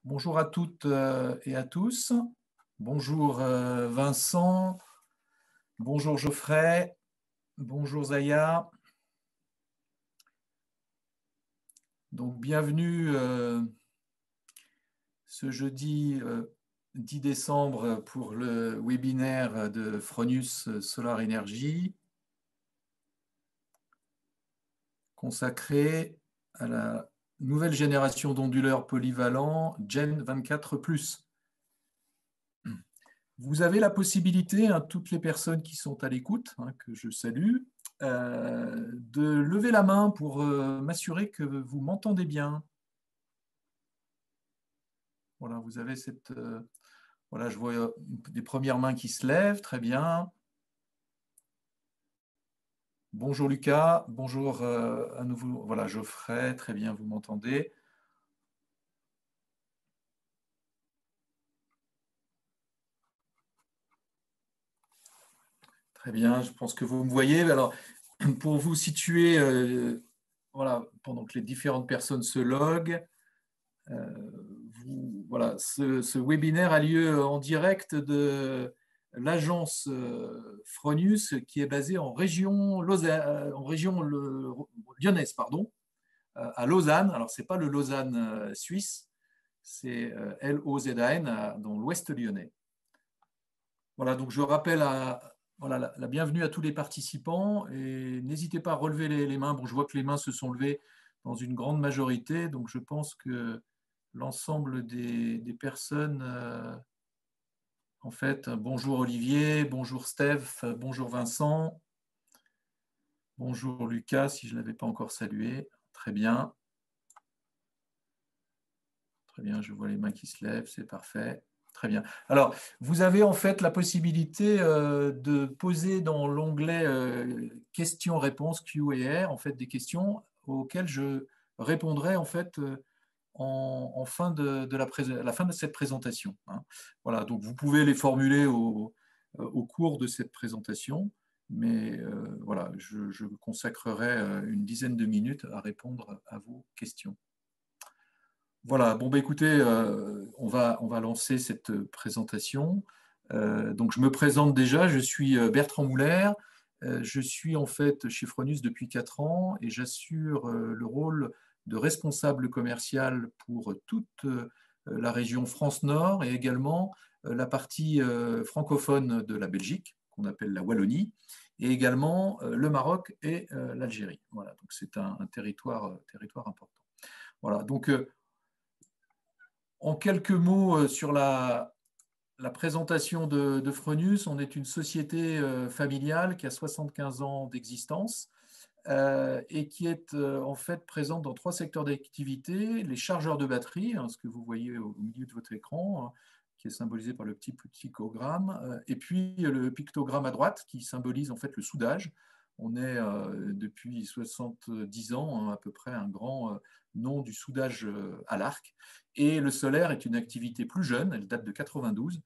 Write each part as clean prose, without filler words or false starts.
Bonjour à toutes et à tous. Bonjour Vincent, bonjour Geoffrey, bonjour Zaya. Donc bienvenue ce jeudi 10 décembre pour le webinaire de Fronius Solar Energy consacré à la nouvelle génération d'onduleurs polyvalents Gen 24+. Vous avez la possibilité, toutes les personnes qui sont à l'écoute, que je salue, de lever la main pour m'assurer que vous m'entendez bien. Voilà, vous avez cette... voilà, je vois des premières mains qui se lèvent, très bien. Bonjour Lucas, bonjour à nouveau, voilà, Geoffrey, très bien, vous m'entendez. Très bien, je pense que vous me voyez. Alors, pour vous situer, voilà, pendant que les différentes personnes se loguent, voilà, ce webinaire a lieu en direct de l'agence Fronius qui est basée en région, lyonnaise, pardon, à Lausanne. Alors, ce n'est pas le Lausanne suisse, c'est L-O-Z-A-N dans l'ouest lyonnais. Voilà, donc je rappelle voilà, la bienvenue à tous les participants et n'hésitez pas à relever les mains. Bon, je vois que les mains se sont levées dans une grande majorité, donc je pense que l'ensemble des personnes, en fait, bonjour Olivier, bonjour Steph, bonjour Vincent, bonjour Lucas, si je ne l'avais pas encore salué, très bien. Très bien, je vois les mains qui se lèvent, c'est parfait. Très bien. Alors, vous avez en fait la possibilité de poser dans l'onglet questions-réponses Q&A en fait des questions auxquelles je répondrai en fait en fin de la fin de cette présentation. Voilà, donc vous pouvez les formuler au cours de cette présentation, mais voilà, je consacrerai une dizaine de minutes à répondre à vos questions. Voilà, bon, bah, écoutez, on va lancer cette présentation. Donc, je me présente déjà, je suis Bertrand Mouller, je suis en fait chez Fronius depuis 4 ans et j'assure le rôle de responsable commercial pour toute la région France-Nord et également la partie francophone de la Belgique, qu'on appelle la Wallonie, et également le Maroc et l'Algérie. Voilà, donc c'est un territoire important. Voilà, donc en quelques mots sur la présentation de Fronius, on est une société familiale qui a 75 ans d'existence et qui est en fait présente dans 3 secteurs d'activité. Les chargeurs de batterie, ce que vous voyez au milieu de votre écran, qui est symbolisé par le petit pictogramme, et puis le pictogramme à droite qui symbolise en fait le soudage. On est depuis 70 ans à peu près un grand nom du soudage à l'arc. Et le solaire est une activité plus jeune, elle date de 92,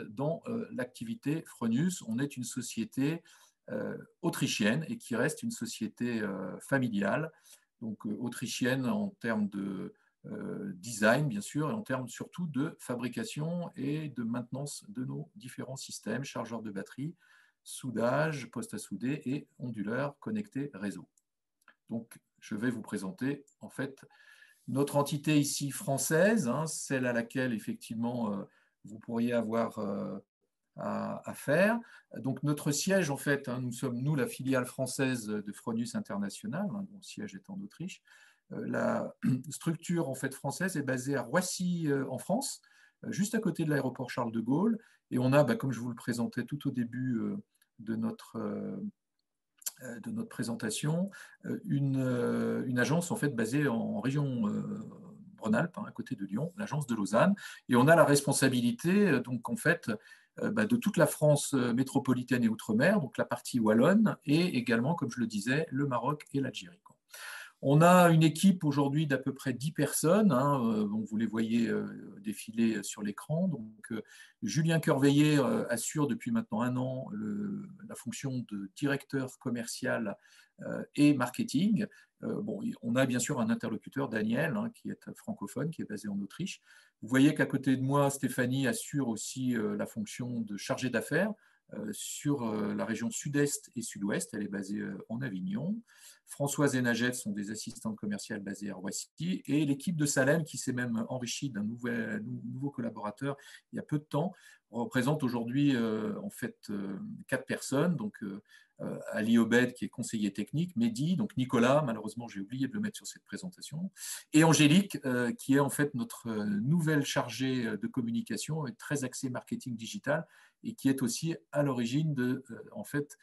dans l'activité Fronius. On est une société autrichienne et qui reste une société familiale, donc autrichienne en termes de design, bien sûr, et en termes surtout de fabrication et de maintenance de nos différents systèmes, chargeurs de batterie, soudage, poste à souder et onduleurs connectés réseau. Donc, je vais vous présenter en fait notre entité ici française, celle à laquelle effectivement vous pourriez avoir à faire. Donc notre siège en fait, nous sommes nous la filiale française de Fronius International, dont le siège est en Autriche. La structure en fait française est basée à Roissy en France, juste à côté de l'aéroport Charles de Gaulle, et on a, comme je vous le présentais tout au début de notre présentation, une agence en fait basée en région Rhône-Alpes, à côté de Lyon, l'agence de Lausanne, et on a la responsabilité donc en fait de toute la France métropolitaine et outre-mer, donc la partie wallonne, et également, comme je le disais, le Maroc et l'Algérie. On a une équipe aujourd'hui d'à peu près 10 personnes, vous les voyez défiler sur l'écran. Donc, Julien Curveillet assure depuis maintenant 1 an la fonction de directeur commercial et marketing. Bon, on a bien sûr un interlocuteur, Daniel, hein, qui est francophone, qui est basé en Autriche. Vous voyez qu'à côté de moi, Stéphanie assure aussi la fonction de chargée d'affaires sur la région sud-est et sud-ouest. Elle est basée en Avignon. Françoise et Najette sont des assistantes commerciales basées à Roissy. Et l'équipe de Salem, qui s'est même enrichie d'un nouveau collaborateur il y a peu de temps, représente aujourd'hui en fait 4 personnes. Donc, Ali Obed, qui est conseiller technique, Mehdi, donc Nicolas, malheureusement j'ai oublié de le mettre sur cette présentation, et Angélique, qui est en fait notre nouvelle chargée de communication, et très axée marketing digital, et qui est aussi à l'origine de en fait,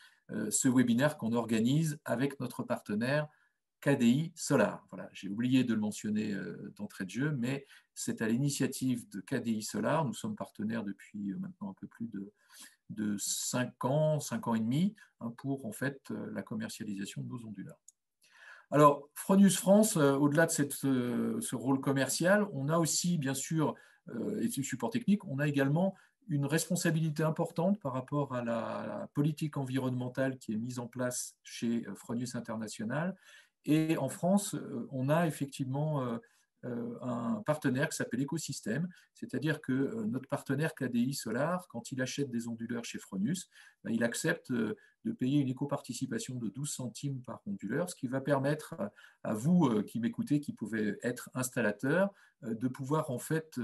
ce webinaire qu'on organise avec notre partenaire KDI Solar. Voilà, j'ai oublié de le mentionner d'entrée de jeu, mais c'est à l'initiative de KDI Solar. Nous sommes partenaires depuis maintenant un peu plus de 5 ans, 5 ans et demi, hein, pour en fait la commercialisation de nos onduleurs. Alors, Fronius France, au-delà de ce rôle commercial, on a aussi, bien sûr, et ce support technique, on a également une responsabilité importante par rapport à la politique environnementale qui est mise en place chez Fronius International. Et en France, on a effectivement un partenaire qui s'appelle Écosystème, c'est-à-dire que notre partenaire KDI Solar, quand il achète des onduleurs chez Fronius, il accepte de payer une éco-participation de 12 centimes par onduleur, ce qui va permettre à vous qui m'écoutez, qui pouvez être installateur, de pouvoir en fait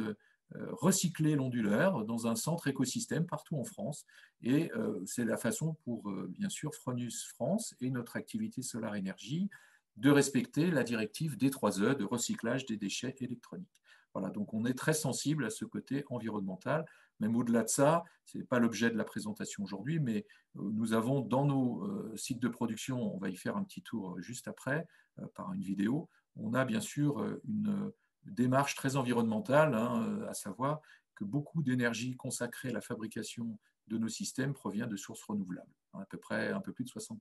recycler l'onduleur dans un centre écosystème partout en France. Et c'est la façon pour, bien sûr, Fronius France et notre activité Solar Énergie de respecter la directive D3E de recyclage des déchets électroniques. Voilà, donc on est très sensible à ce côté environnemental. Même au-delà de ça, ce n'est pas l'objet de la présentation aujourd'hui, mais nous avons dans nos sites de production, on va y faire un petit tour juste après, par une vidéo, on a bien sûr une démarche très environnementale, hein, à savoir que beaucoup d'énergie consacrée à la fabrication de nos systèmes provient de sources renouvelables, hein, à peu près un peu plus de 60%.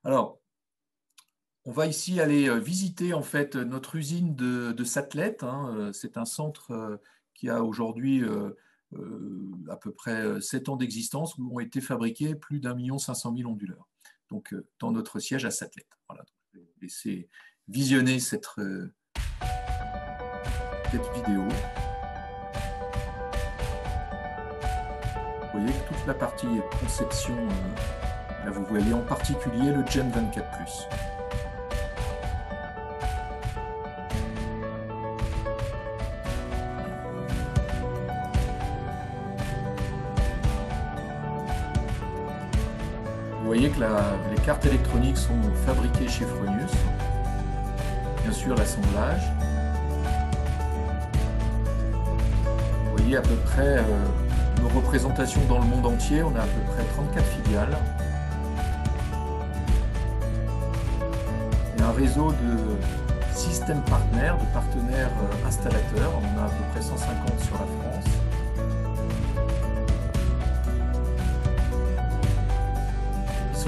Alors, on va ici aller visiter en fait notre usine de Satelette, hein. C'est un centre qui a aujourd'hui à peu près 7 ans d'existence, où ont été fabriqués plus d'1 500 000 onduleurs. Donc, dans notre siège à Satelette. Voilà, donc, je vais vous laisser visionner cette vidéo. Vous voyez que toute la partie conception, là vous voyez en particulier le Gen 24+. Vous voyez que les cartes électroniques sont fabriquées chez Fronius. Bien sûr, l'assemblage. Vous voyez à peu près nos représentations dans le monde entier. On a à peu près 34 filiales. Et un réseau de système partenaires, de partenaires installateurs. On a à peu près 150 sur la France.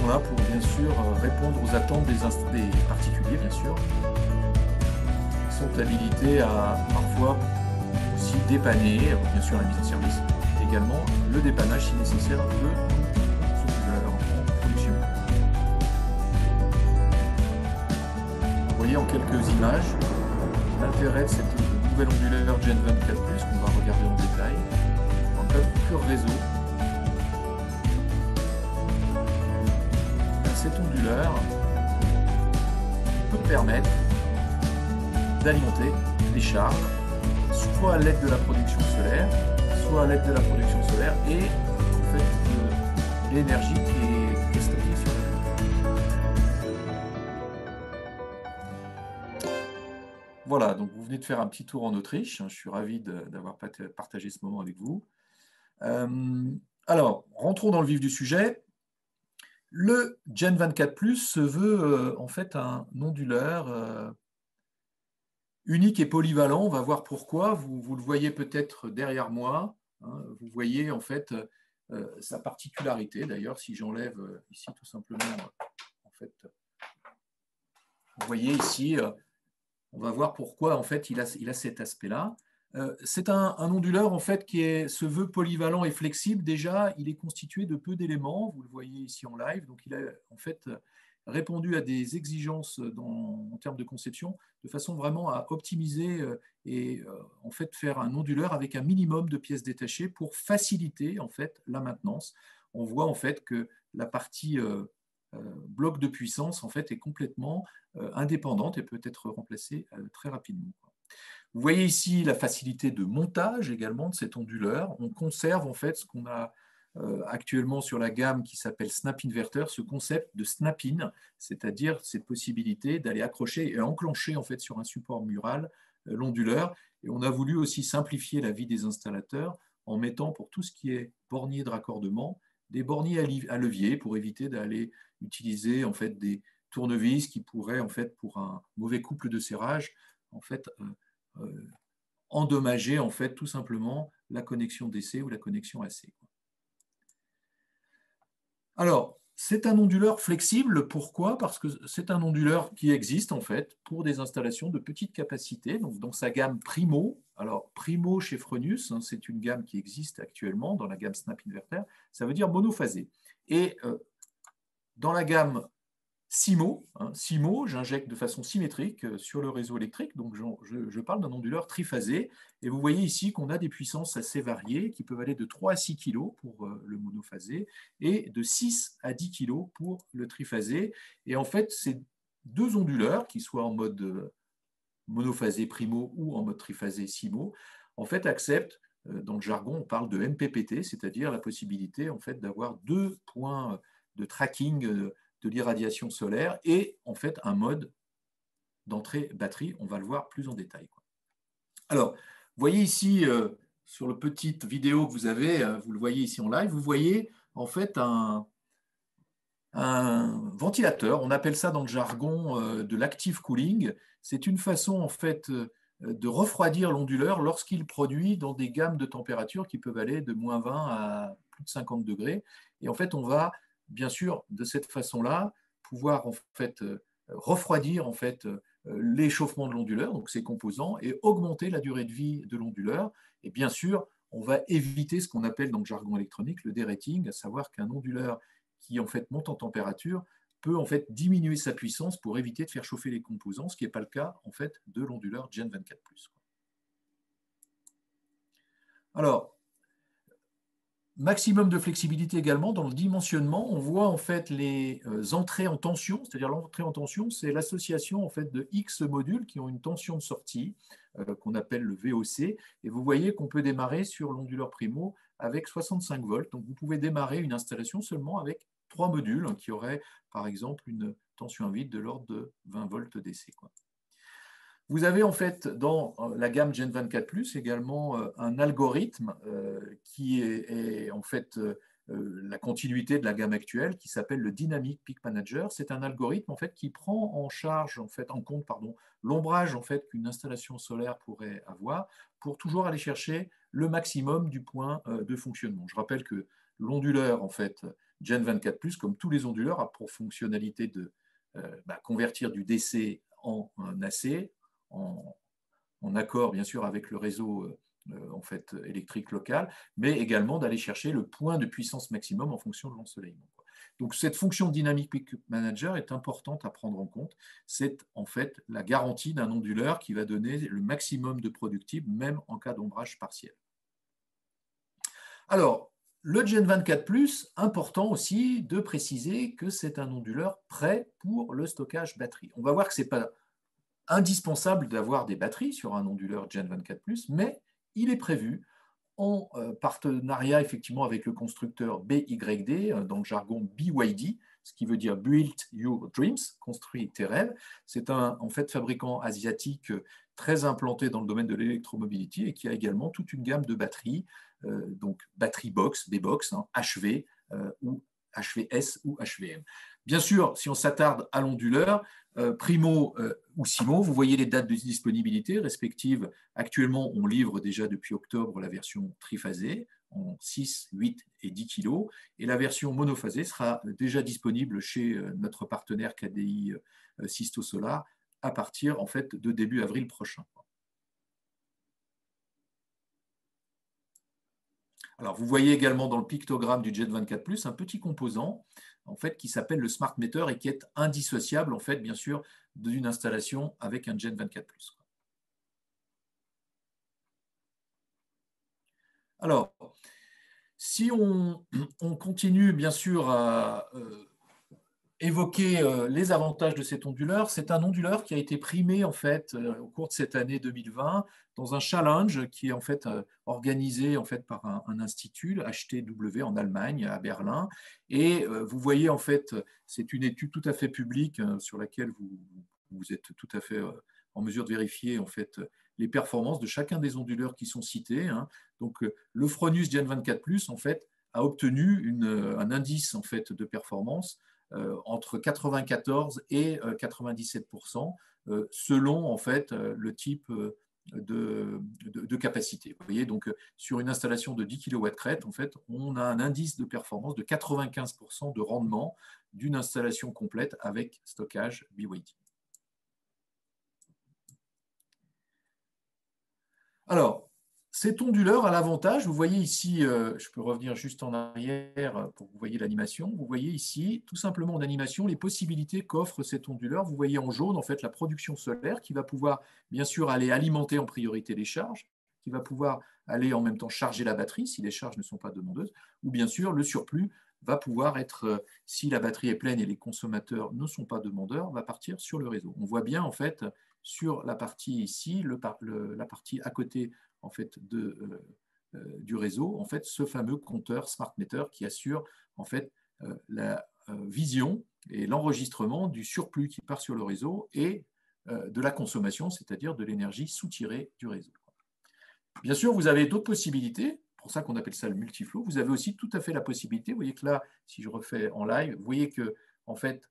Là pour bien sûr répondre aux attentes des particuliers, bien sûr, qui sont habilités à parfois aussi dépanner, bien sûr la mise en service, également le dépannage si nécessaire de leur production. Vous voyez en quelques images l'intérêt de cette nouvelle onduleur Gen 24+, qu'on va regarder en détail, en cas de pur réseau. Cet onduleur peut permettre d'alimenter les charges, soit à l'aide de la production solaire, soit à l'aide de la production solaire et en fait l'énergie qui est stockée sur la. Voilà, donc vous venez de faire un petit tour en Autriche. Je suis ravi d'avoir partagé ce moment avec vous. Alors, rentrons dans le vif du sujet. Le Gen 24+ se veut en fait un onduleur unique et polyvalent. On va voir pourquoi. Vous le voyez peut-être derrière moi, hein. Vous voyez en fait sa particularité. D'ailleurs, si j'enlève ici tout simplement, en fait, vous voyez ici On va voir pourquoi en fait il a cet aspect-là. C'est un onduleur en fait se veut polyvalent et flexible. Déjà, il est constitué de peu d'éléments. Vous le voyez ici en live. Donc, il a en fait répondu à des exigences en termes de conception de façon vraiment à optimiser et en fait faire un onduleur avec un minimum de pièces détachées pour faciliter en fait la maintenance. On voit en fait que la partie bloc de puissance en fait est complètement indépendante et peut être remplacée très rapidement. Vous voyez ici la facilité de montage également de cet onduleur. On conserve en fait ce qu'on a actuellement sur la gamme qui s'appelle Snap Inverter, ce concept de snap-in, c'est-à-dire cette possibilité d'aller accrocher et enclencher en fait sur un support mural l'onduleur. Et on a voulu aussi simplifier la vie des installateurs en mettant pour tout ce qui est bornier de raccordement des borniers à levier pour éviter d'aller utiliser en fait des tournevis qui pourraient en fait pour un mauvais couple de serrage en fait endommager en fait tout simplement la connexion DC ou la connexion AC. Alors, c'est un onduleur flexible. Pourquoi? Parce que c'est un onduleur qui existe en fait pour des installations de petite capacité, donc dans sa gamme Primo. Alors, Primo chez Fronius, hein, c'est une gamme qui existe actuellement dans la gamme Snap Inverter, ça veut dire monophasé. Et dans la gamme Simo, hein, Simo, j'injecte de façon symétrique sur le réseau électrique, donc je parle d'un onduleur triphasé, et vous voyez ici qu'on a des puissances assez variées qui peuvent aller de 3 à 6 kg pour le monophasé et de 6 à 10 kg pour le triphasé. Et en fait, ces deux onduleurs, qui soient en mode monophasé primo ou en mode triphasé Simo, en fait acceptent, dans le jargon, on parle de MPPT, c'est-à-dire la possibilité en fait d'avoir deux points de tracking de l'irradiation solaire et en fait un mode d'entrée batterie. On va le voir plus en détail. Alors, vous voyez ici sur le petite vidéo que vous avez, vous le voyez ici en live, vous voyez en fait un ventilateur. On appelle ça dans le jargon de l'active cooling. C'est une façon en fait de refroidir l'onduleur lorsqu'il produit dans des gammes de température qui peuvent aller de -20 à plus de 50 degrés. Et en fait, on va bien sûr de cette façon-là pouvoir en fait refroidir en fait l'échauffement de l'onduleur, donc ses composants, et augmenter la durée de vie de l'onduleur. Et bien sûr, on va éviter ce qu'on appelle dans le jargon électronique le dérating, à savoir qu'un onduleur qui en fait monte en température peut en fait diminuer sa puissance pour éviter de faire chauffer les composants, ce qui n'est pas le cas en fait de l'onduleur Gen 24+. Alors, maximum de flexibilité également dans le dimensionnement. On voit en fait les entrées en tension, c'est-à-dire l'entrée en tension, c'est l'association en fait de X modules qui ont une tension de sortie qu'on appelle le VOC. Et vous voyez qu'on peut démarrer sur l'onduleur Primo avec 65 volts. Donc vous pouvez démarrer une installation seulement avec 3 modules qui auraient par exemple une tension à vide de l'ordre de 20 volts DC. Vous avez en fait dans la gamme Gen 24+, également un algorithme qui est en fait la continuité de la gamme actuelle qui s'appelle le Dynamic Peak Manager. C'est un algorithme en fait qui prend en charge, en compte l'ombrage en fait qu'une installation solaire pourrait avoir pour toujours aller chercher le maximum du point de fonctionnement. Je rappelle que l'onduleur en fait Gen 24+, comme tous les onduleurs, a pour fonctionnalité de convertir du DC en AC en accord bien sûr avec le réseau en fait, électrique local, mais également d'aller chercher le point de puissance maximum en fonction de l'ensoleillement. Donc cette fonction Dynamic Peak Manager est importante à prendre en compte. C'est en fait la garantie d'un onduleur qui va donner le maximum de productible, même en cas d'ombrage partiel. Alors, le Gen 24+, important aussi de préciser que c'est un onduleur prêt pour le stockage batterie. On va voir que ce n'est pas indispensable d'avoir des batteries sur un onduleur Gen 24+, mais il est prévu en partenariat effectivement avec le constructeur BYD, dans le jargon BYD, ce qui veut dire Build Your Dreams, construit tes rêves. C'est un en fait fabricant asiatique très implanté dans le domaine de l'électromobilité et qui a également toute une gamme de batteries, donc batterie box, B-box, hein, HV ou HVS ou HVM. Bien sûr, si on s'attarde à l'onduleur, Primo ou Simo, vous voyez les dates de disponibilité respectives. Actuellement, on livre déjà depuis octobre la version triphasée en 6, 8 et 10 kg. Et la version monophasée sera déjà disponible chez notre partenaire KDI Sisto Solar à partir en fait, de début avril prochain. Alors, vous voyez également dans le pictogramme du Gen 24+, un petit composant en fait, qui s'appelle le Smart Meter et qui est indissociable, en fait, bien sûr, d'une installation avec un Gen 24+. Alors, si on continue, bien sûr, à évoquer les avantages de cet onduleur, c'est un onduleur qui a été primé, en fait, au cours de cette année 2020 dans un challenge qui est en fait organisé en fait par un institut, HTW en Allemagne, à Berlin. Et vous voyez en fait, c'est une étude tout à fait publique sur laquelle vous êtes tout à fait en mesure de vérifier en fait les performances de chacun des onduleurs qui sont cités. Hein. Donc le Fronius Gen 24+, en fait, a obtenu un indice en fait de performance entre 94 et 97%, selon en fait le type de capacité. Vous voyez, donc sur une installation de 10 kW crête, en fait, on a un indice de performance de 95% de rendement d'une installation complète avec stockage BYD. Alors, cet onduleur a l'avantage, vous voyez ici, je peux revenir juste en arrière pour que vous voyez l'animation, vous voyez ici, tout simplement en animation, les possibilités qu'offre cet onduleur. Vous voyez en jaune, en fait, la production solaire qui va pouvoir, bien sûr, aller alimenter en priorité les charges, qui va pouvoir aller en même temps charger la batterie si les charges ne sont pas demandeuses, ou bien sûr, le surplus va pouvoir être, si la batterie est pleine et les consommateurs ne sont pas demandeurs, va partir sur le réseau. On voit bien, en fait, sur la partie ici, la partie à côté en fait, du réseau, en fait, ce fameux compteur Smart Meter qui assure en fait, la vision et l'enregistrement du surplus qui part sur le réseau et de la consommation, c'est-à-dire de l'énergie soutirée du réseau. Bien sûr, vous avez d'autres possibilités, pour ça qu'on appelle ça le multiflow. Vous avez aussi tout à fait la possibilité, vous voyez que là, si je refais en live, vous voyez que en fait,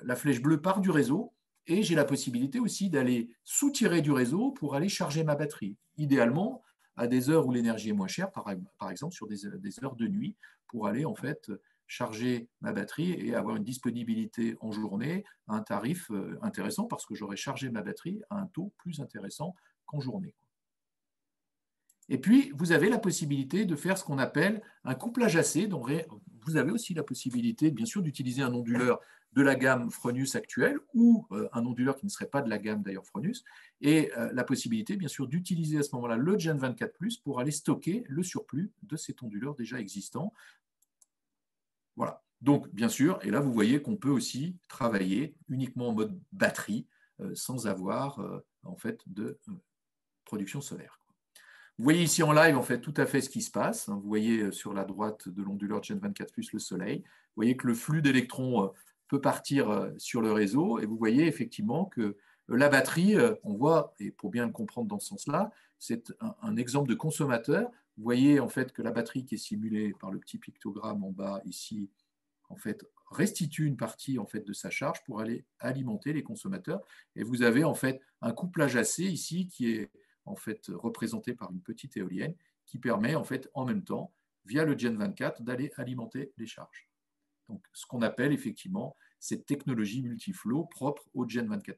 la flèche bleue part du réseau et j'ai la possibilité aussi d'aller soutirer du réseau pour aller charger ma batterie. Idéalement, à des heures où l'énergie est moins chère, par exemple sur des heures de nuit, pour aller en fait charger ma batterie et avoir une disponibilité en journée à un tarif intéressant parce que j'aurai chargé ma batterie à un taux plus intéressant qu'en journée. Et puis, vous avez la possibilité de faire ce qu'on appelle un couplage AC. Donc, vous avez aussi la possibilité, bien sûr, d'utiliser un onduleur de la gamme Fronius actuelle ou un onduleur qui ne serait pas de la gamme d'ailleurs Fronius, et la possibilité, bien sûr, d'utiliser à ce moment-là le Gen 24+, pour aller stocker le surplus de cet onduleur déjà existant. Voilà. Donc, bien sûr, et là, vous voyez qu'on peut aussi travailler uniquement en mode batterie sans avoir, en fait, de production solaire. Vous voyez ici en live en fait tout à fait ce qui se passe. Vous voyez sur la droite de l'onduleur Gen 24+, le soleil. Vous voyez que le flux d'électrons peut partir sur le réseau et vous voyez effectivement que la batterie, on voit, et pour bien le comprendre dans ce sens-là, c'est un exemple de consommateur. Vous voyez en fait que la batterie qui est simulée par le petit pictogramme en bas ici, en fait, restitue une partie en fait de sa charge pour aller alimenter les consommateurs. Et vous avez en fait un couplage AC ici qui est en fait représenté par une petite éolienne qui permet en fait en même temps, via le Gen 24, d'aller alimenter les charges. Donc ce qu'on appelle effectivement cette technologie multiflow propre au Gen 24+.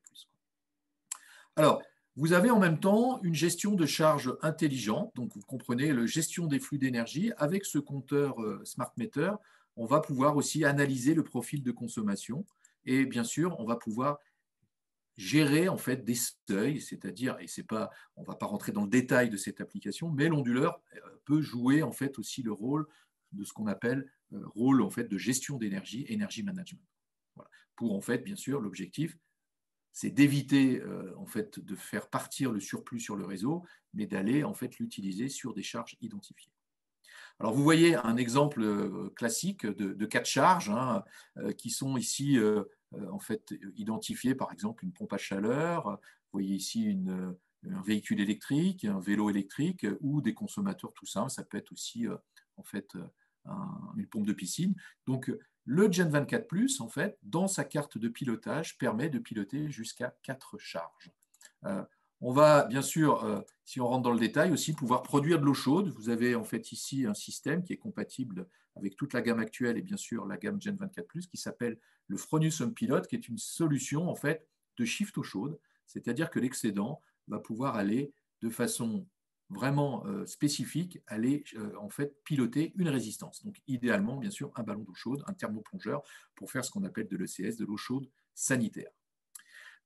Alors, vous avez en même temps une gestion de charge intelligente, donc vous comprenez la gestion des flux d'énergie. Avec ce compteur Smart Meter, on va pouvoir aussi analyser le profil de consommation et bien sûr, on va pouvoir gérer en fait des seuils, c'est-à-dire, et c'est pas, on ne va pas rentrer dans le détail de cette application, mais l'onduleur peut jouer en fait aussi le rôle de ce qu'on appelle rôle en fait de gestion d'énergie, energy management. Voilà. Pour en fait, bien sûr, l'objectif, c'est d'éviter en fait de faire partir le surplus sur le réseau, mais d'aller en fait l'utiliser sur des charges identifiées. Alors vous voyez un exemple classique de cas de charge hein, qui sont ici en fait identifiés, par exemple une pompe à chaleur, vous voyez ici un véhicule électrique, un vélo électrique ou des consommateurs tout simples, ça peut être aussi en fait une pompe de piscine. Donc le Gen 24+, en fait, dans sa carte de pilotage, permet de piloter jusqu'à 4 charges. On va bien sûr, si on rentre dans le détail, aussi pouvoir produire de l'eau chaude. Vous avez en fait ici un système qui est compatible avec toute la gamme actuelle et bien sûr la gamme Gen 24+, qui s'appelle le Fronius Home Pilot, qui est une solution en fait de shift eau chaude, c'est-à-dire que l'excédent va pouvoir aller de façon vraiment spécifique, aller en fait piloter une résistance. Donc idéalement, bien sûr, un ballon d'eau chaude, un thermoplongeur, pour faire ce qu'on appelle de l'ECS, de l'eau chaude sanitaire.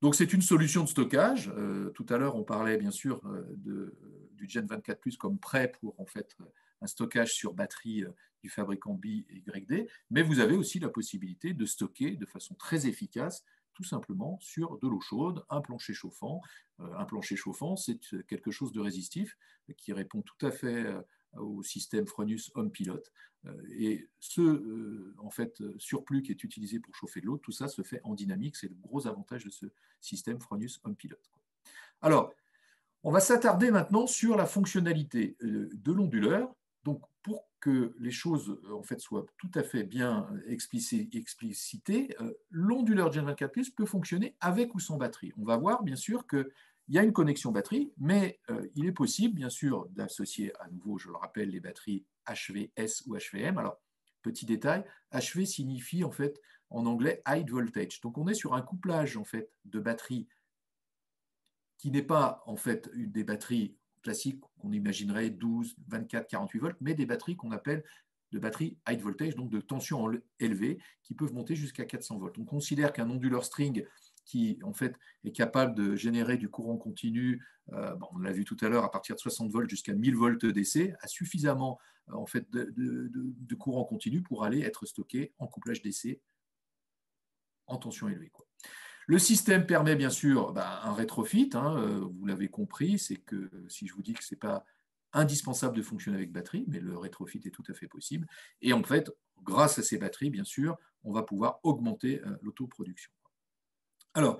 Donc c'est une solution de stockage. Tout à l'heure, on parlait bien sûr du Gen 24 comme prêt pour en fait un stockage sur batterie du fabricant B et YD, mais vous avez aussi la possibilité de stocker de façon très efficace tout simplement sur de l'eau chaude, un plancher chauffant. Un plancher chauffant, c'est quelque chose de résistif qui répond tout à fait au système Fronius Home Pilot. Et ce en fait, surplus qui est utilisé pour chauffer de l'eau, tout ça se fait en dynamique. C'est le gros avantage de ce système Fronius Home Pilot. Alors, on va s'attarder maintenant sur la fonctionnalité de l'onduleur. Donc, pour que les choses en fait, soient tout à fait bien explicitées, l'onduleur Gen 24 peut fonctionner avec ou sans batterie. On va voir bien sûr qu'il y a une connexion batterie, mais il est possible bien sûr d'associer à nouveau, je le rappelle, les batteries HVS ou HVM. Alors, petit détail, HV signifie en fait en anglais high voltage. Donc, on est sur un couplage en fait de batteries qui n'est pas en fait une des batteries classiques qu'on imaginerait 12, 24, 48 volts, mais des batteries qu'on appelle de batteries high voltage, donc de tension élevée, qui peuvent monter jusqu'à 400 volts. On considère qu'un onduleur string qui en fait est capable de générer du courant continu, on l'a vu tout à l'heure, à partir de 60 volts jusqu'à 1000 volts DC, a suffisamment en fait, de courant continu pour aller être stocké en couplage DC en tension élevée, quoi. Le système permet bien sûr un rétrofit, vous l'avez compris, c'est que si je vous dis que ce n'est pas indispensable de fonctionner avec batterie, mais le rétrofit est tout à fait possible. Et en fait, grâce à ces batteries, bien sûr, on va pouvoir augmenter l'autoproduction. Alors,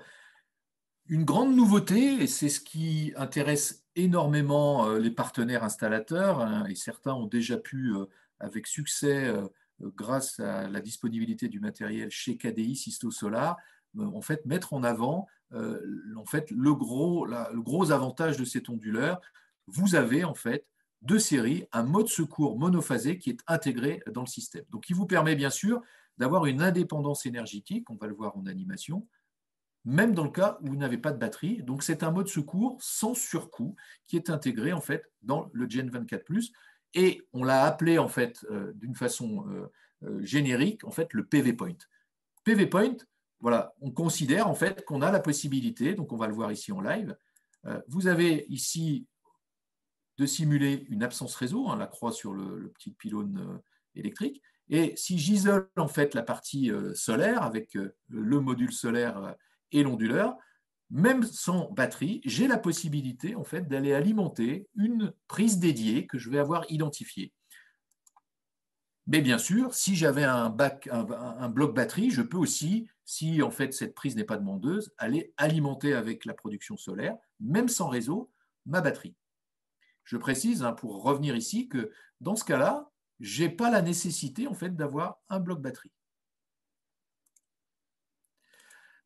une grande nouveauté, et c'est ce qui intéresse énormément les partenaires installateurs, et certains ont déjà pu, avec succès, grâce à la disponibilité du matériel chez KDI Sisto Solar, en fait, mettre en avant en fait, le gros avantage de cet onduleur. Vous avez en fait deux séries, un mode secours monophasé qui est intégré dans le système. Donc, il vous permet bien sûr d'avoir une indépendance énergétique, on va le voir en animation, même dans le cas où vous n'avez pas de batterie. Donc, c'est un mode secours sans surcoût qui est intégré en fait dans le Gen 24+. Et on l'a appelé en fait d'une façon générique en fait le PV Point. PV Point, voilà, on considère en fait qu'on a la possibilité, donc on va le voir ici en live. Vous avez ici de simuler une absence réseau, la croix sur le petit pylône électrique. Et si j'isole en fait la partie solaire avec le module solaire et l'onduleur, même sans batterie, j'ai la possibilité en fait d'aller alimenter une prise dédiée que je vais avoir identifiée. Mais bien sûr, si j'avais un bloc batterie, je peux aussi, si en fait cette prise n'est pas demandeuse, aller alimenter avec la production solaire, même sans réseau, ma batterie. Je précise, pour revenir ici, que dans ce cas-là, je n'ai pas la nécessité en fait d'avoir un bloc batterie.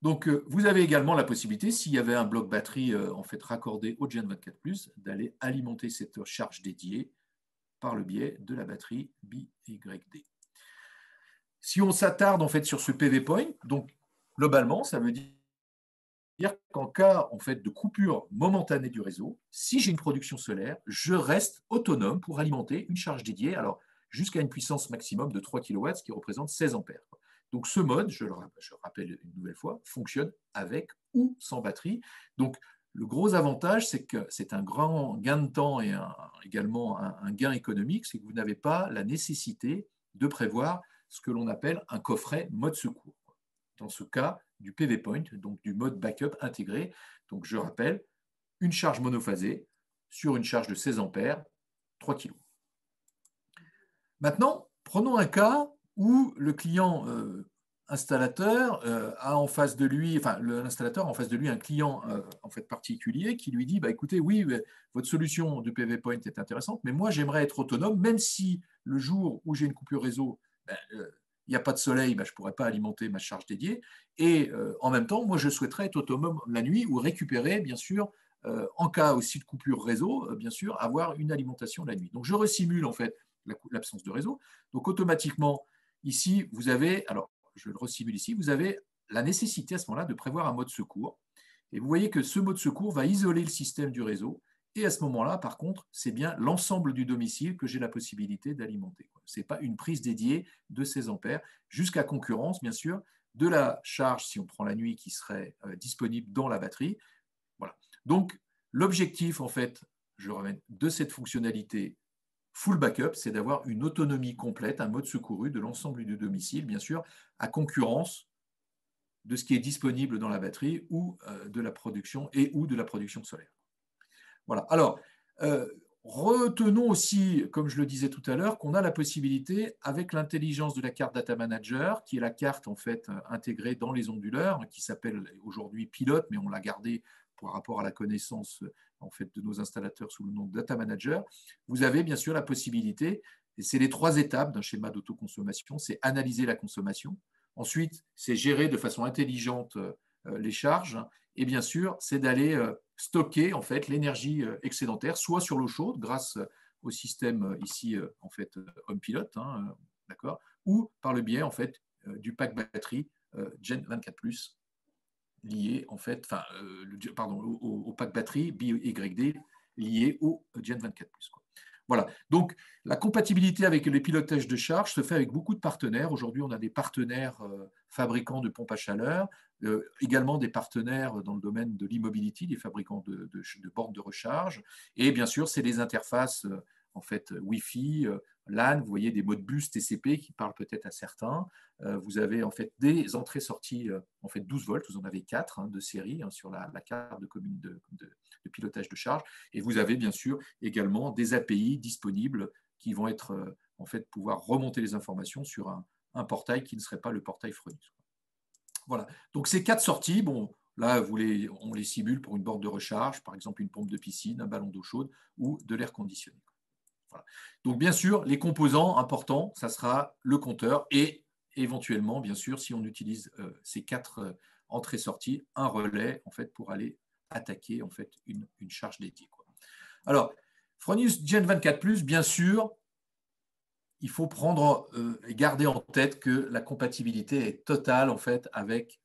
Donc, vous avez également la possibilité, s'il y avait un bloc batterie en fait raccordé au Gen 24+, d'aller alimenter cette charge dédiée par le biais de la batterie BYD. Si on s'attarde en fait sur ce PV Point, donc globalement, ça veut dire qu'en cas en fait, de coupure momentanée du réseau, si j'ai une production solaire, je reste autonome pour alimenter une charge dédiée, alors jusqu'à une puissance maximum de 3 kW, ce qui représente 16 ampères. Donc ce mode, je rappelle une nouvelle fois, fonctionne avec ou sans batterie. Donc le gros avantage, c'est que c'est un grand gain de temps et également un gain économique, c'est que vous n'avez pas la nécessité de prévoir ce que l'on appelle un coffret mode secours. Dans ce cas, du PV Point, donc du mode backup intégré. Donc je rappelle, une charge monophasée sur une charge de 16 ampères, 3 kg. Maintenant, prenons un cas où le client installateur a en face de lui, enfin l'installateur a en face de lui un client en fait particulier qui lui dit écoutez, oui, votre solution de PV Point est intéressante, mais moi j'aimerais être autonome, même si le jour où j'ai une coupure réseau, il n'y a pas de soleil, je ne pourrais pas alimenter ma charge dédiée. Et en même temps, moi, je souhaiterais être autonome la nuit ou récupérer, bien sûr, en cas aussi de coupure réseau, bien sûr, avoir une alimentation la nuit. Donc, je resimule en fait l'absence de réseau. Donc, automatiquement, ici, vous avez, alors, je le resimule ici, vous avez la nécessité à ce moment-là de prévoir un mode secours. Et vous voyez que ce mot de secours va isoler le système du réseau. Et à ce moment-là, par contre, c'est bien l'ensemble du domicile que j'ai la possibilité d'alimenter. Ce n'est pas une prise dédiée de ces ampères, jusqu'à concurrence, bien sûr, de la charge, si on prend la nuit, qui serait disponible dans la batterie. Voilà. Donc, l'objectif, en fait, je ramène de cette fonctionnalité full backup, c'est d'avoir une autonomie complète, un mode secouru de l'ensemble du domicile, bien sûr, à concurrence de ce qui est disponible dans la batterie ou de la production et ou de la production solaire. Voilà. Alors, retenons aussi, comme je le disais tout à l'heure, qu'on a la possibilité, avec l'intelligence de la carte Data Manager, qui est la carte en fait intégrée dans les onduleurs, qui s'appelle aujourd'hui Pilote, mais on l'a gardée par rapport à la connaissance en fait de nos installateurs sous le nom de Data Manager. Vous avez bien sûr la possibilité, et c'est les 3 étapes d'un schéma d'autoconsommation, c'est analyser la consommation. Ensuite, c'est gérer de façon intelligente les charges. Et bien sûr, c'est d'aller stocker en fait l'énergie excédentaire, soit sur l'eau chaude grâce au système ici en fait HomePilot, hein, d'accord, ou par le biais en fait du pack batterie Gen 24+, lié en fait, enfin, pardon, au pack batterie BYD lié au Gen 24+. Quoi. Voilà. Donc, la compatibilité avec les pilotages de charge se fait avec beaucoup de partenaires. Aujourd'hui, on a des partenaires fabricants de pompes à chaleur, également des partenaires dans le domaine de l'e-mobility, des fabricants de bornes de recharge. Et bien sûr, c'est les interfaces en fait Wi-Fi, LAN. Vous voyez des modes bus TCP qui parlent peut-être à certains. Vous avez en fait des entrées-sorties en fait 12 volts. Vous en avez 4 de série sur la carte de pilotage de charge. Et vous avez bien sûr également des API disponibles qui vont être en fait pouvoir remonter les informations sur un portail qui ne serait pas le portail Fronix. Voilà. Donc ces 4 sorties, bon, là on les simule pour une borne de recharge, par exemple une pompe de piscine, un ballon d'eau chaude ou de l'air conditionné. Voilà. Donc bien sûr, les composants importants, ça sera le compteur et éventuellement, bien sûr, si on utilise ces 4 entrées-sorties, un relais en fait pour aller attaquer en fait une charge dédiée. Quoi. Alors, Fronius Gen 24+, bien sûr, il faut prendre et garder en tête que la compatibilité est totale en fait avec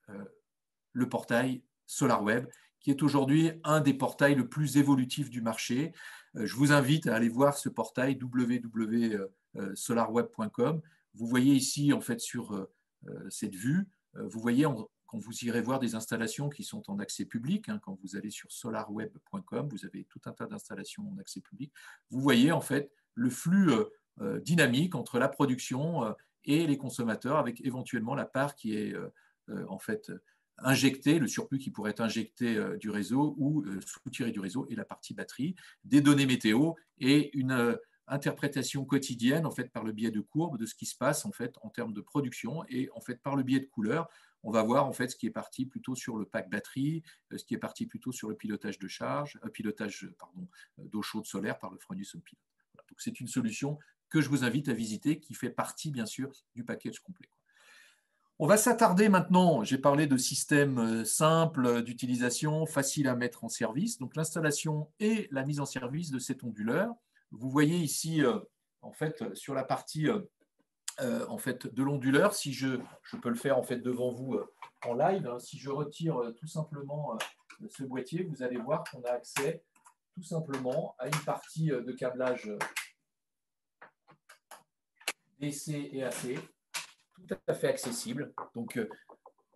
le portail SolarWeb, qui est aujourd'hui un des portails le plus évolutif du marché. Je vous invite à aller voir ce portail www.solarweb.com. Vous voyez ici en fait sur cette vue, vous voyez quand vous irez voir des installations qui sont en accès public, hein, quand vous allez sur solarweb.com, vous avez tout un tas d'installations en accès public. Vous voyez en fait le flux dynamique entre la production et les consommateurs, avec éventuellement la part qui est en fait injecter, le surplus qui pourrait être injecté du réseau ou soutiré du réseau, et la partie batterie, des données météo et une interprétation quotidienne en fait par le biais de courbes de ce qui se passe en fait en termes de production, et en fait par le biais de couleurs on va voir en fait ce qui est parti plutôt sur le pack batterie, ce qui est parti plutôt sur le pilotage de charge, d'eau chaude solaire par le Fronius HomePilot. Voilà. Donc c'est une solution que je vous invite à visiter, qui fait partie bien sûr du package complet. On va s'attarder maintenant, j'ai parlé de systèmes simples d'utilisation, faciles à mettre en service, donc l'installation et la mise en service de cet onduleur. Vous voyez ici, en fait, sur la partie en fait, de l'onduleur, si je peux le faire en fait devant vous en live, hein, si je retire tout simplement ce boîtier, vous allez voir qu'on a accès tout simplement à une partie de câblage DC et AC, tout à fait accessible. Donc,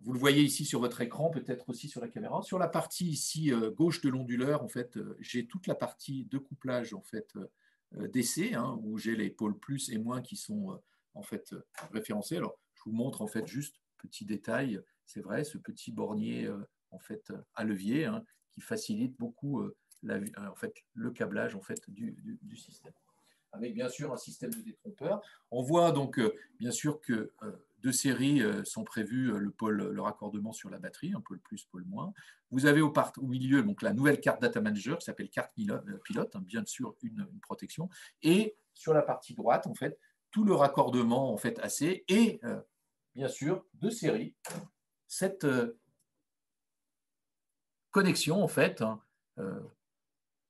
vous le voyez ici sur votre écran, peut-être aussi sur la caméra. Sur la partie ici gauche de l'onduleur, en fait, j'ai toute la partie de couplage en fait DC, hein, où j'ai les pôles plus et moins qui sont en fait référencés. Alors, je vous montre en fait juste petit détail. C'est vrai, ce petit bornier en fait à levier hein, qui facilite beaucoup en fait le câblage en fait du système. Avec bien sûr un système de détrompeur. On voit donc bien sûr que deux séries sont prévues, le raccordement sur la batterie, un pôle plus, pôle moins. Vous avez au milieu donc, la nouvelle carte Data Manager qui s'appelle carte pilote, hein, bien sûr une protection. Et sur la partie droite, en fait, tout le raccordement en fait AC et bien sûr de série. Cette connexion en fait, hein,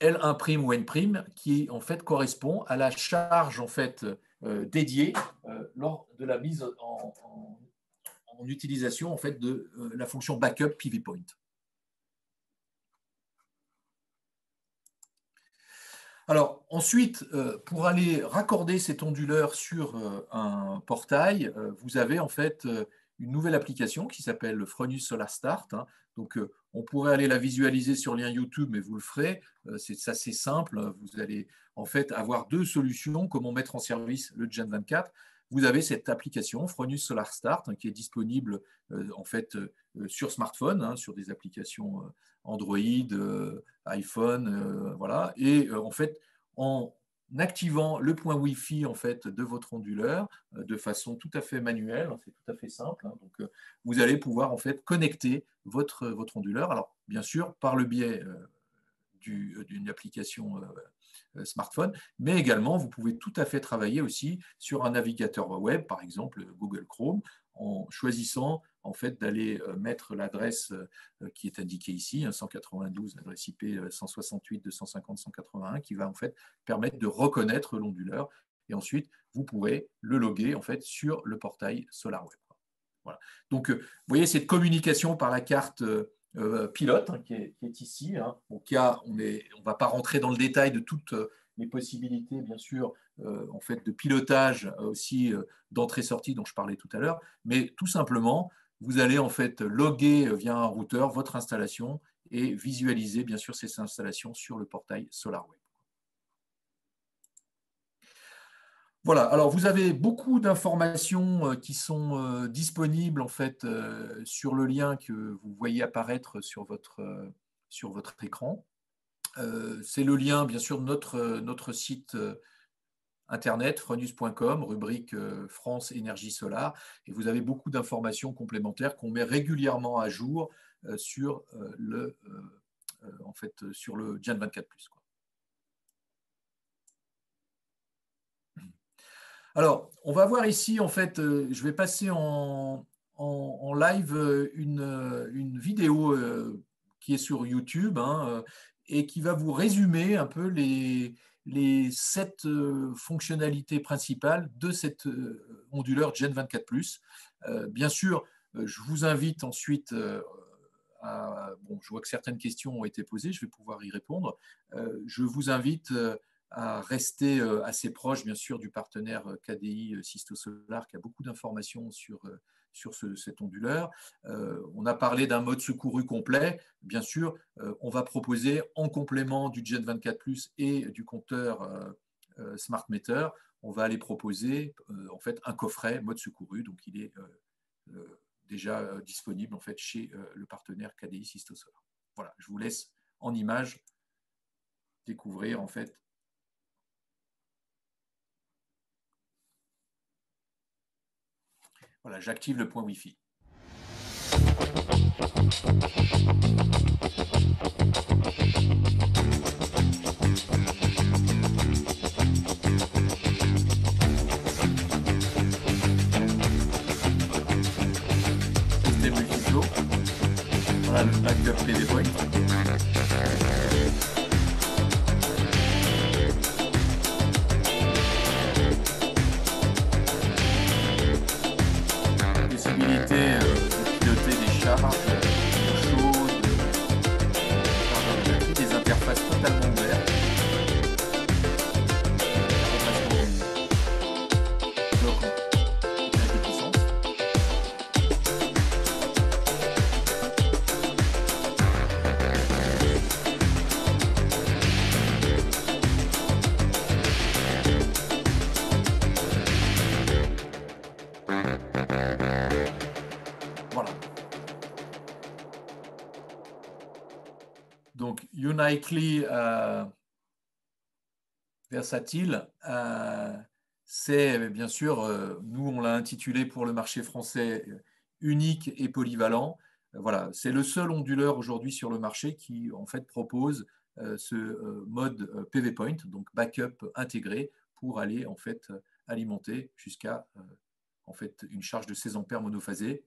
L1' ou N' qui en fait correspond à la charge en fait dédiée lors de la mise en utilisation en fait de la fonction backup PV Point. Alors ensuite, pour aller raccorder cet onduleur sur un portail, vous avez en fait une nouvelle application qui s'appelle Fronius Solar Start, hein. Donc on pourrait aller la visualiser sur lien YouTube, mais vous le ferez. C'est assez simple. Vous allez en fait avoir deux solutions. Comment mettre en service le Gen 24? Vous avez cette application Fronius Solar Start, hein, qui est disponible en fait sur smartphone, hein, sur des applications Android, iPhone, voilà. Et en fait, en activant le point Wi-Fi en fait, de votre onduleur de façon tout à fait manuelle, c'est tout à fait simple, hein. Donc, vous allez pouvoir en fait connecter votre onduleur. Alors, bien sûr, par le biais d'une application smartphone, mais également, vous pouvez tout à fait travailler aussi sur un navigateur web, par exemple Google Chrome, en choisissant en fait d'aller mettre l'adresse qui est indiquée ici, 192, l'adresse IP 168.250.181, qui va en fait permettre de reconnaître l'onduleur. Et ensuite, vous pourrez le loguer en fait sur le portail SolarWeb. Voilà. Donc, vous voyez cette communication par la carte pilote, hein, qui est ici, hein. Donc, on ne va pas rentrer dans le détail de toutes les possibilités, bien sûr, en fait, de pilotage aussi d'entrée-sortie dont je parlais tout à l'heure, mais tout simplement, vous allez en fait loguer via un routeur votre installation et visualiser, bien sûr, ces installations sur le portail SolarWeb. Voilà, alors vous avez beaucoup d'informations qui sont disponibles en fait sur le lien que vous voyez apparaître sur votre écran. C'est le lien, bien sûr, de notre site internet, fronus.com, rubrique France Énergie Solaire, et vous avez beaucoup d'informations complémentaires qu'on met régulièrement à jour sur sur le Gen 24+. Quoi. Alors, on va voir ici, en fait, je vais passer en live une vidéo qui est sur YouTube, hein, et qui va vous résumer un peu les 7 fonctionnalités principales de cet onduleur Gen 24+. Bien sûr, je vous invite ensuite bon, je vois que certaines questions ont été posées, je vais pouvoir y répondre. Je vous invite à rester assez proche, bien sûr, du partenaire KDI Sisto Solar, qui a beaucoup d'informations sur cet onduleur. On a parlé d'un mode secouru complet. Bien sûr, on va proposer en complément du Gen 24+ et du compteur Smart Meter, on va aller proposer en fait un coffret mode secouru. Donc, il est déjà disponible en fait chez le partenaire KDI Sisto Solar. Voilà, je vous laisse en image découvrir en fait. Voilà, j'active le point Wi-Fi. Système multiflow. Voilà le backup PV Point. Des interfaces totalement ouvertes. Voilà. Donc, Unitely versatile, c'est bien sûr, nous on l'a intitulé pour le marché français unique et polyvalent. Voilà, c'est le seul onduleur aujourd'hui sur le marché qui en fait propose ce mode PV Point, donc backup intégré pour aller en fait alimenter jusqu'à en fait une charge de 16 ampères monophasée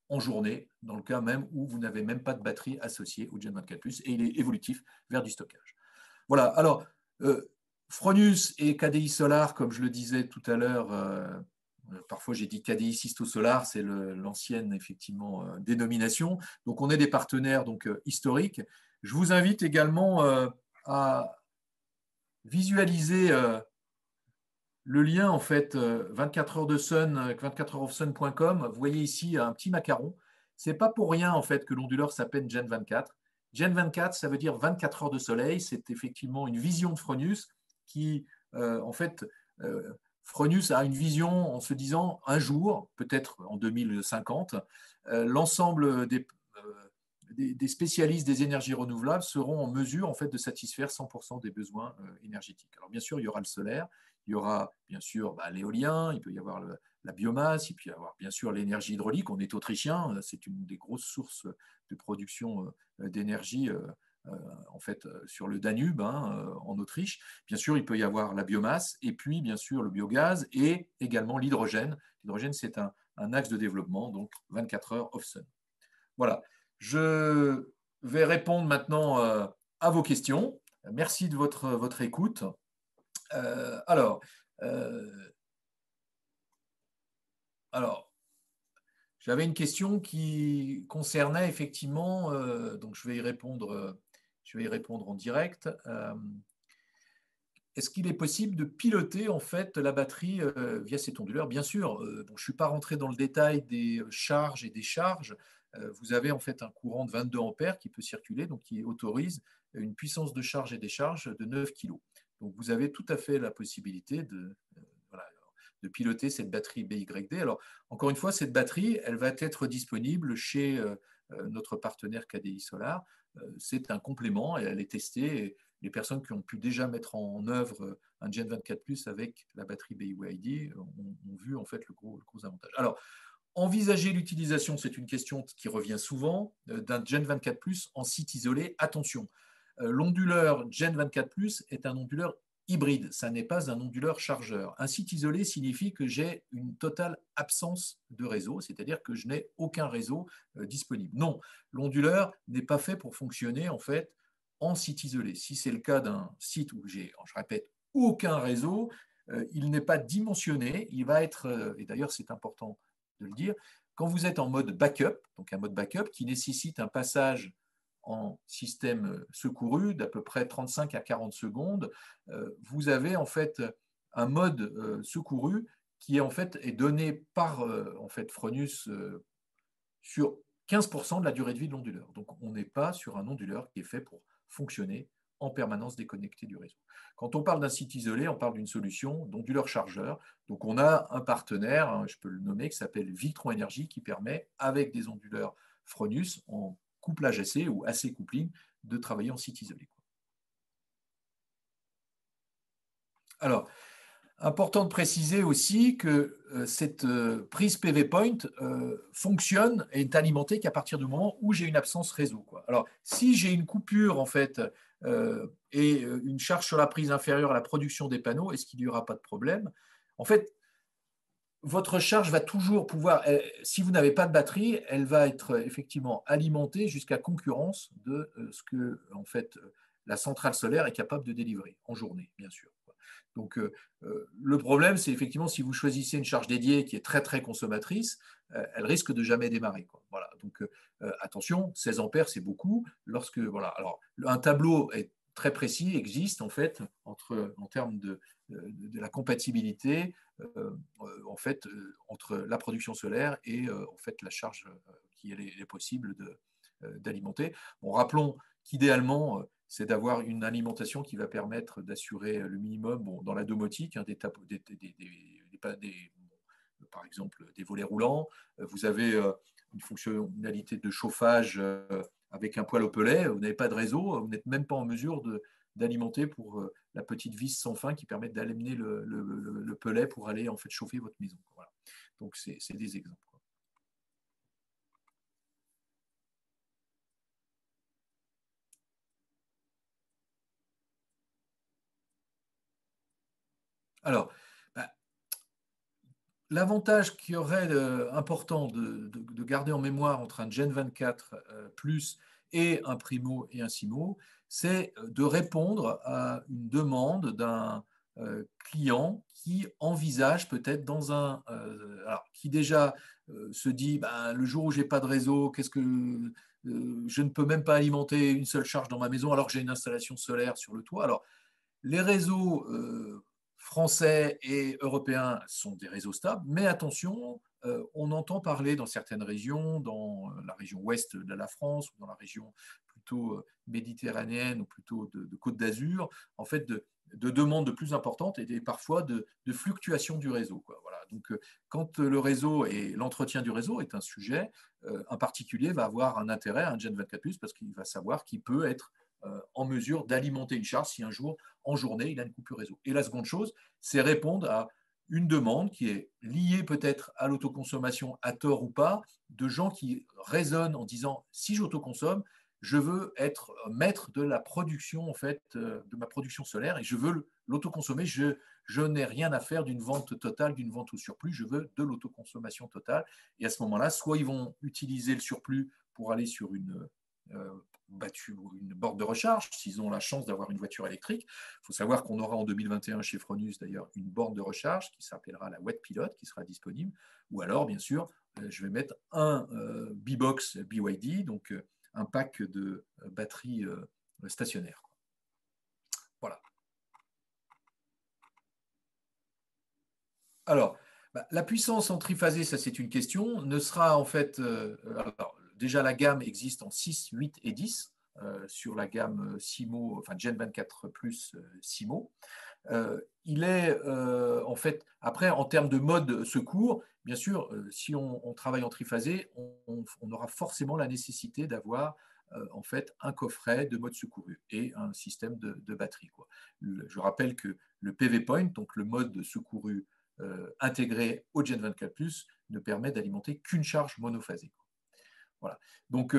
en journée, dans le cas même où vous n'avez même pas de batterie associée au Gen 24+, et il est évolutif vers du stockage. Voilà, alors, Fronius et KDI Solar, comme je le disais tout à l'heure, parfois j'ai dit KDI Sisto Solar, c'est l'ancienne effectivement dénomination. Donc on est des partenaires donc, historiques. Je vous invite également à visualiser le lien, en fait, 24 heures de sun, 24hoursofsun.com, vous voyez ici un petit macaron. Ce n'est pas pour rien, en fait, que l'onduleur s'appelle Gen 24. Gen 24, ça veut dire 24 heures de soleil. C'est effectivement une vision de Fronius qui, en fait, Fronius a une vision en se disant un jour, peut-être en 2050, l'ensemble des spécialistes des énergies renouvelables seront en mesure en fait, de satisfaire 100% des besoins énergétiques. Alors bien sûr, il y aura le solaire, il y aura bien sûr l'éolien, il peut y avoir la biomasse, il peut y avoir bien sûr l'énergie hydraulique. On est autrichien, c'est une des grosses sources de production d'énergie en fait sur le Danube, en Autriche. Bien sûr, il peut y avoir la biomasse et puis bien sûr le biogaz et également l'hydrogène. L'hydrogène, c'est un axe de développement, donc 24 heures off sun. Voilà. Je vais répondre maintenant à vos questions. Merci de votre écoute. Alors, j'avais une question qui concernait effectivement, donc je vais y répondre en direct. Est-ce qu'il est possible de piloter en fait la batterie via cet onduleur? Bien sûr, bon, je ne suis pas rentré dans le détail des charges et des décharges. Vous avez en fait un courant de 22 ampères qui peut circuler, donc qui autorise une puissance de charge et décharge de 9 kg. Donc vous avez tout à fait la possibilité voilà, de piloter cette batterie BYD. Alors encore une fois, cette batterie, elle va être disponible chez notre partenaire KDI Solar. C'est un complément et elle est testée. Et les personnes qui ont pu déjà mettre en œuvre un Gen 24 Plus avec la batterie BYD ont vu en fait le gros avantage. Alors, envisager l'utilisation, c'est une question qui revient souvent, d'un Gen 24 Plus en site isolé. Attention, l'onduleur Gen 24 Plus est un onduleur hybride, ça n'est pas un onduleur chargeur. Un site isolé signifie que j'ai une totale absence de réseau, c'est-à-dire que je n'ai aucun réseau disponible. Non, l'onduleur n'est pas fait pour fonctionner en fait en site isolé. Si c'est le cas d'un site où j'ai, je répète, aucun réseau, il n'est pas dimensionné, il va être, et d'ailleurs c'est important de le dire, quand vous êtes en mode backup, donc un mode backup qui nécessite un passage en système secouru d'à peu près 35 à 40 secondes, vous avez en fait un mode secouru qui en fait est donné par en fait Fronius sur 15% de la durée de vie de l'onduleur. Donc on n'est pas sur un onduleur qui est fait pour fonctionner en permanence déconnecté du réseau. Quand on parle d'un site isolé, on parle d'une solution d'onduleur chargeur. Donc on a un partenaire, je peux le nommer, qui s'appelle Victron Energy, qui permet, avec des onduleurs Fronius, en couplage AC ou AC coupling, de travailler en site isolé. Alors, important de préciser aussi que cette prise PV Point fonctionne et est alimentée qu'à partir du moment où j'ai une absence réseau. Alors, si j'ai une coupure en fait et une charge sur la prise inférieure à la production des panneaux, est-ce qu'il n'y aura pas de problème? En fait, votre charge va toujours pouvoir, si vous n'avez pas de batterie, elle va être effectivement alimentée jusqu'à concurrence de ce que en fait la centrale solaire est capable de délivrer en journée, bien sûr. Donc le problème, c'est effectivement si vous choisissez une charge dédiée qui est très très consommatrice, elle risque de jamais démarrer. Voilà. Donc attention, 16 ampères, c'est beaucoup. Lorsque voilà, alors un tableau est très précis existe en fait en termes de la compatibilité en fait entre la production solaire et en fait la charge qui est possible d'alimenter. Bon, rappelons qu'idéalement c'est d'avoir une alimentation qui va permettre d'assurer le minimum dans la domotique, par exemple des volets roulants. Vous avez une fonctionnalité de chauffage avec un poêle au pelet. Vous n'avez pas de réseau, vous n'êtes même pas en mesure d'alimenter pour la petite vis sans fin qui permet d'amener le pelet pour aller en fait chauffer votre maison. Voilà. Donc c'est des exemples. Alors, l'avantage qui aurait important de garder en mémoire entre un Gen 24 Plus et un Primo et un Simo, c'est de répondre à une demande d'un client qui envisage peut-être qui déjà se dit le jour où j'ai pas de réseau, je ne peux même pas alimenter une seule charge dans ma maison alors que j'ai une installation solaire sur le toit. Alors les réseaux français et européens sont des réseaux stables, mais attention, on entend parler dans certaines régions, dans la région ouest de la France ou dans la région plutôt méditerranéenne ou plutôt de Côte d'Azur, en fait, de demandes de plus importantes et parfois de fluctuations du réseau, quoi. Voilà. Donc, quand le réseau et l'entretien du réseau est un sujet, un particulier va avoir un intérêt à un Gen 24+, parce qu'il va savoir qu'il peut être en mesure d'alimenter une charge si un jour, en journée, il a une coupure réseau. Et la seconde chose, c'est répondre à une demande qui est liée peut-être à l'autoconsommation, à tort ou pas, de gens qui raisonnent en disant, si j'autoconsomme, je veux être maître de la production, en fait, de ma production solaire, et je veux l'autoconsommer. Je n'ai rien à faire d'une vente totale, d'une vente au surplus. Je veux de l'autoconsommation totale. Et à ce moment-là, soit ils vont utiliser le surplus pour aller sur euh, une borne de recharge, s'ils ont la chance d'avoir une voiture électrique. Il faut savoir qu'on aura en 2021 chez Fronus d'ailleurs une borne de recharge qui s'appellera la Wet Pilot, qui sera disponible. Ou alors, bien sûr, je vais mettre un B-Box BYD, donc un pack de batteries stationnaires. Voilà. Alors, la puissance en triphasé, ça c'est une question, ne sera en fait, alors, déjà la gamme existe en 6, 8 et 10 sur la gamme Simo, enfin Gen 24 Plus Simo. Il est en fait, après en termes de mode secours, bien sûr, si on travaille en triphasé, on aura forcément la nécessité d'avoir en fait un coffret de mode secouru et un système de batterie, quoi. Je rappelle que le PV Point, donc le mode secouru intégré au Gen 24+, ne permet d'alimenter qu'une charge monophasée, quoi. Voilà. Donc,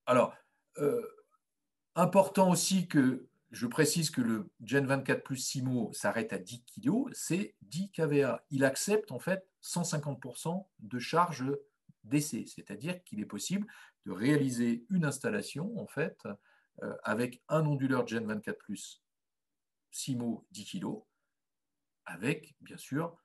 alors, euh, important aussi que je précise que le Gen 24 plus Simo s'arrête à 10 kg, c'est 10 kVA. Il accepte en fait 150% de charge DC, c'est-à-dire qu'il est possible de réaliser une installation en fait avec un onduleur Gen 24 plus Simo 10 kg, avec bien sûr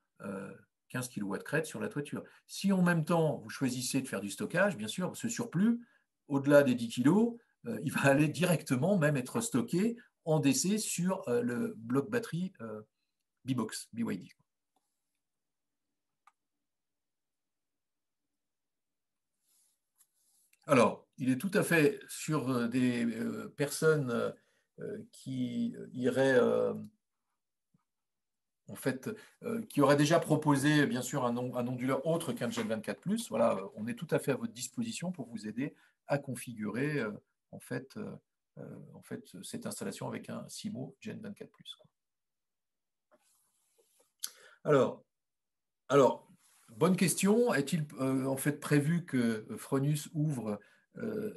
15 kW de crête sur la toiture. Si en même temps vous choisissez de faire du stockage, bien sûr, ce surplus, au-delà des 10 kg, il va aller directement même être stocké en DC sur le bloc batterie B-Box, BYD. Alors, il est tout à fait sur des personnes qui iraient en fait, qui auraient déjà proposé, bien sûr, un onduleur autre qu'un Gen 24+. Voilà, on est tout à fait à votre disposition pour vous aider à configurer en fait, cette installation avec un Simo Gen 24+, quoi. Alors, alors, bonne question. Est-il en fait prévu que Fronus ouvre euh,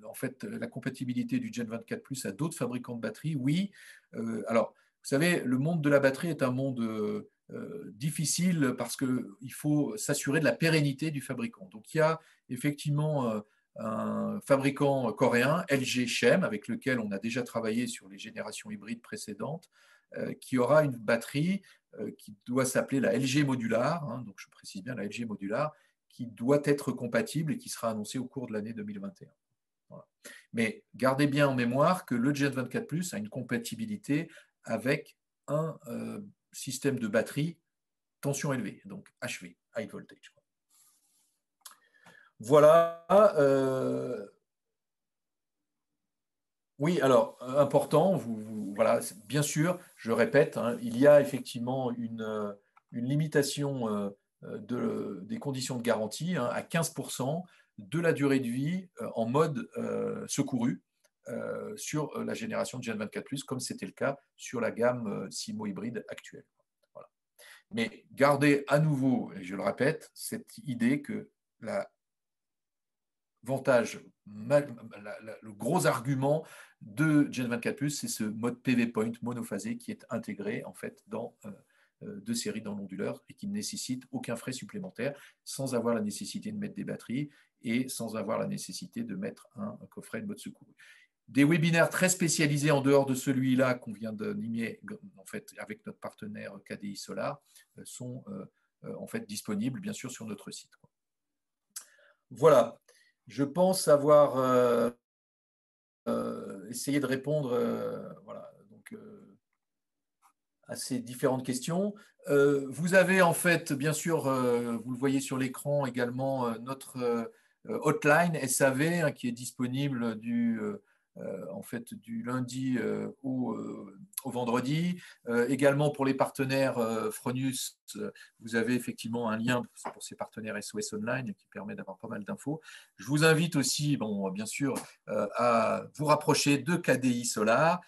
en fait la compatibilité du Gen 24+ à d'autres fabricants de batteries? Oui. Alors, vous savez, le monde de la batterie est un monde difficile parce qu'il faut s'assurer de la pérennité du fabricant. Donc, il y a effectivement un fabricant coréen, LG Chem, avec lequel on a déjà travaillé sur les générations hybrides précédentes, qui aura une batterie qui doit s'appeler la LG Modular, hein, donc je précise bien la LG Modular, qui doit être compatible et qui sera annoncée au cours de l'année 2021. Voilà. Mais gardez bien en mémoire que le Gen 24 a une compatibilité avec un système de batterie tension élevée, donc HV, High Voltage. Voilà. Oui, alors, important, voilà, bien sûr, je répète, hein, il y a effectivement une limitation des conditions de garantie, hein, à 15% de la durée de vie en mode secouru sur la génération de Gen 24+, comme c'était le cas sur la gamme Simo hybride actuelle. Voilà. Mais gardez à nouveau, et je le répète, cette idée que la avantage, le gros argument de Gen 24+, c'est ce mode PV Point monophasé qui est intégré en fait dans deux séries dans l'onduleur et qui ne nécessite aucun frais supplémentaire sans avoir la nécessité de mettre des batteries et sans avoir la nécessité de mettre un coffret de mode secours. Des webinaires très spécialisés en dehors de celui-là qu'on vient d'animer en fait, avec notre partenaire KDI Solar sont en fait disponibles bien sûr sur notre site. Voilà, je pense avoir essayé de répondre voilà, donc, à ces différentes questions. Vous avez en fait, bien sûr, vous le voyez sur l'écran également, notre hotline SAV hein, qui est disponible en fait, du lundi au vendredi. Également pour les partenaires Fronius, vous avez effectivement un lien pour ces partenaires SOS Online qui permet d'avoir pas mal d'infos. Je vous invite aussi, bon, bien sûr, à vous rapprocher de KDI Solar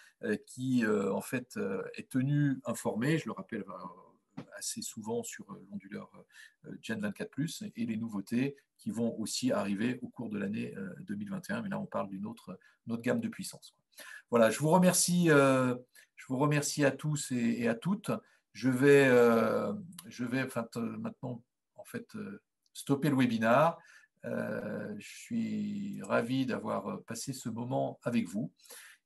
qui en fait est tenu informé, je le rappelle assez souvent sur l'onduleur Gen 24+, et les nouveautés qui vont aussi arriver au cours de l'année 2021, mais là on parle d'une autre gamme de puissance. Voilà, je vous remercie à tous et à toutes. Je vais maintenant en fait stopper le webinaire. Je suis ravi d'avoir passé ce moment avec vous.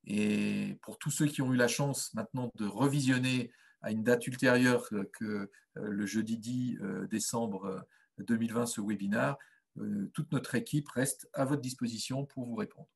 Et pour tous ceux qui ont eu la chance maintenant de revisionner à une date ultérieure que le jeudi 10 décembre 2020 ce webinaire, toute notre équipe reste à votre disposition pour vous répondre.